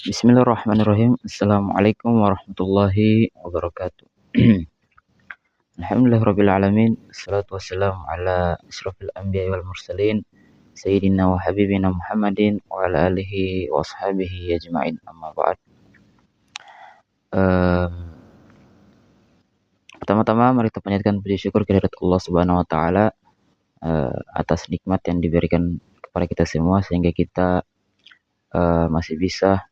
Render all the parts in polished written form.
Bismillahirrahmanirrahim. Assalamualaikum warahmatullahi wabarakatuh. Alhamdulillahirabbil alamin. Wassalatu wassalamu ala asyrofil anbiya'i wal mursalin sayyidina wa habibina Muhammadin wa ala alihi wa ashabihi ajma'in. Amma ba'd. Pertama-tama mari kita panjatkan puji syukur kehadirat Allah Subhanahu wa taala atas nikmat yang diberikan kepada kita semua sehingga kita masih bisa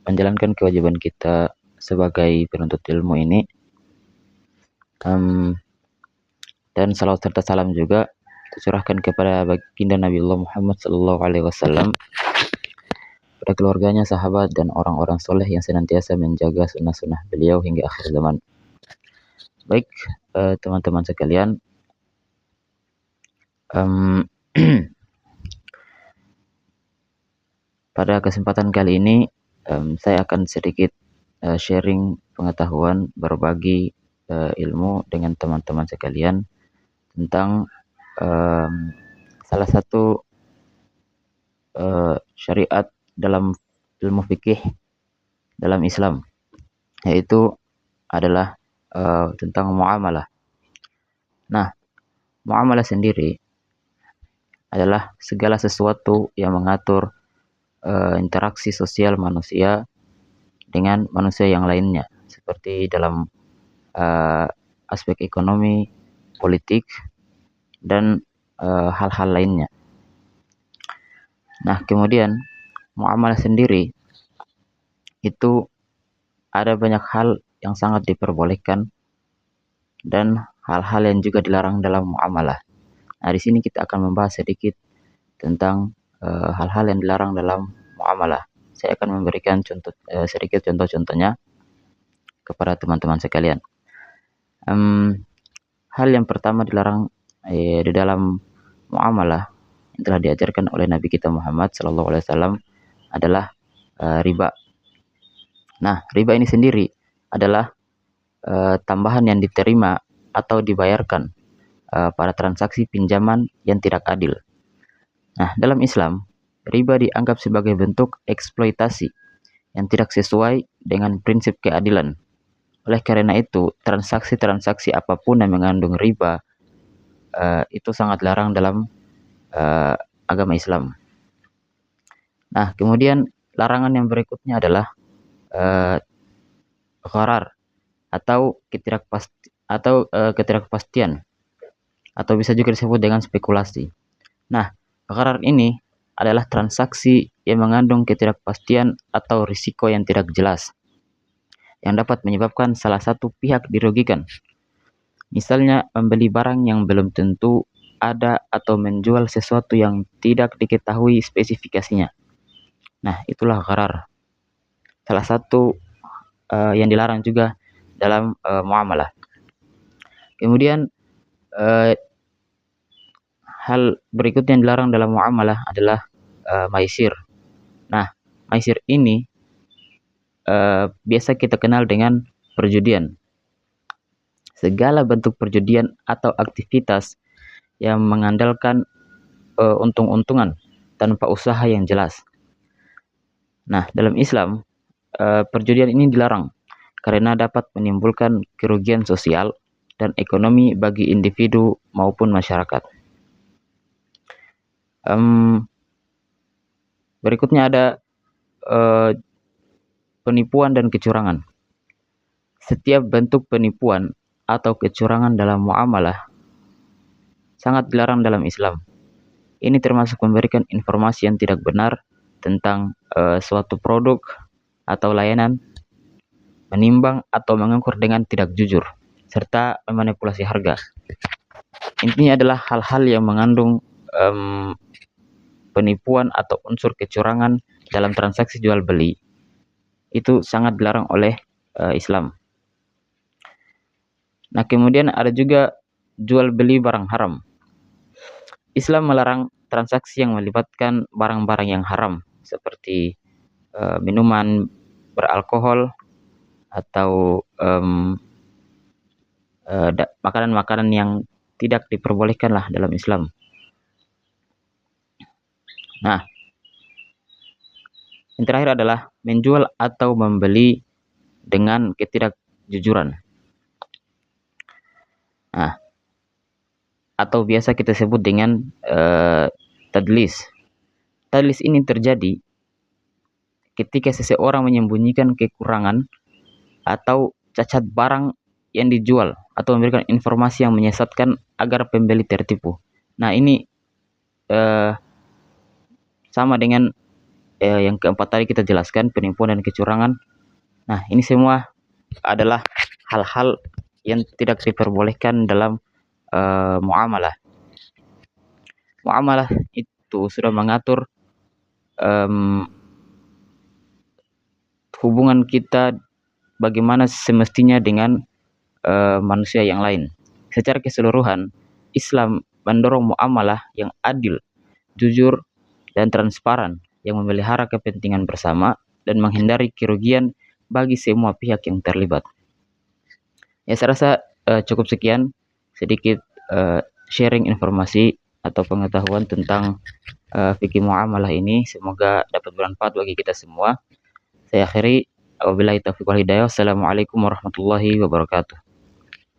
menjalankan kewajiban kita sebagai penuntut ilmu ini. Dan salawat serta salam juga kita curahkan kepada baginda Nabi Allah Muhammad sallallahu alaihi wasallam, pada keluarganya, sahabat, dan orang-orang soleh yang senantiasa menjaga sunnah-sunnah beliau hingga akhir zaman. Baik, teman-teman sekalian, pada kesempatan kali ini saya akan sedikit sharing pengetahuan, berbagi ilmu dengan teman-teman sekalian tentang salah satu syariat dalam ilmu fikih dalam Islam, yaitu adalah tentang muamalah. Nah, muamalah sendiri adalah segala sesuatu yang mengatur interaksi sosial manusia dengan manusia yang lainnya, seperti dalam aspek ekonomi, politik, dan hal-hal lainnya. Nah, kemudian muamalah sendiri itu ada banyak hal yang sangat diperbolehkan dan hal-hal yang juga dilarang dalam muamalah. Nah, di sini kita akan membahas sedikit tentang hal-hal yang dilarang dalam muamalah. Saya akan memberikan sedikit contoh-contohnya kepada teman-teman sekalian. Hal yang pertama dilarang di dalam muamalah yang telah diajarkan oleh Nabi kita Muhammad SAW adalah riba. Nah, riba ini sendiri adalah tambahan yang diterima atau dibayarkan pada transaksi pinjaman yang tidak adil. Nah, dalam Islam, riba dianggap sebagai bentuk eksploitasi yang tidak sesuai dengan prinsip keadilan. Oleh karena itu, transaksi-transaksi apapun yang mengandung riba itu sangat larang dalam agama Islam. Nah, kemudian larangan yang berikutnya adalah gharar atau ketidakpastian, atau bisa juga disebut dengan spekulasi. Nah, gharar ini adalah transaksi yang mengandung ketidakpastian atau risiko yang tidak jelas, yang dapat menyebabkan salah satu pihak dirugikan. Misalnya, membeli barang yang belum tentu ada atau menjual sesuatu yang tidak diketahui spesifikasinya. Nah, itulah gharar. Salah satu yang dilarang juga dalam muamalah. Kemudian hal berikutnya yang dilarang dalam muamalah adalah maisir. Nah, maisir ini biasa kita kenal dengan perjudian. Segala bentuk perjudian atau aktivitas yang mengandalkan untung-untungan tanpa usaha yang jelas. Nah, dalam Islam, perjudian ini dilarang karena dapat menimbulkan kerugian sosial dan ekonomi bagi individu maupun masyarakat. Berikutnya ada penipuan dan kecurangan. Setiap bentuk penipuan atau kecurangan dalam muamalah sangat dilarang dalam Islam. Ini termasuk memberikan informasi yang tidak benar tentang suatu produk atau layanan, menimbang atau mengukur dengan tidak jujur, serta memanipulasi harga. Intinya adalah hal-hal yang mengandung penipuan atau unsur kecurangan dalam transaksi jual beli itu sangat dilarang oleh Islam. Nah, kemudian ada juga jual beli barang haram. Islam melarang transaksi yang melibatkan barang-barang yang haram seperti minuman beralkohol atau makanan-makanan yang tidak diperbolehkan lah dalam Islam. Nah, Yang terakhir adalah menjual atau membeli dengan ketidakjujuran. Nah, atau biasa kita sebut dengan tadlis. Tadlis ini terjadi ketika seseorang menyembunyikan kekurangan atau cacat barang yang dijual atau memberikan informasi yang menyesatkan agar pembeli tertipu. Nah, ini sama dengan yang keempat tadi kita jelaskan, penipuan dan kecurangan. Nah, ini semua adalah hal-hal yang tidak diperbolehkan dalam muamalah. Muamalah itu sudah mengatur hubungan kita bagaimana semestinya dengan manusia yang lain. Secara keseluruhan, Islam mendorong muamalah yang adil, jujur, dan transparan yang memelihara kepentingan bersama dan menghindari kerugian bagi semua pihak yang terlibat. Ya, saya rasa cukup sekian sedikit sharing informasi atau pengetahuan tentang fikih muamalah ini. Semoga dapat bermanfaat bagi kita semua. Saya akhiri, wabillahi taufiq wal hidayah. Wassalamualaikum warahmatullahi wabarakatuh.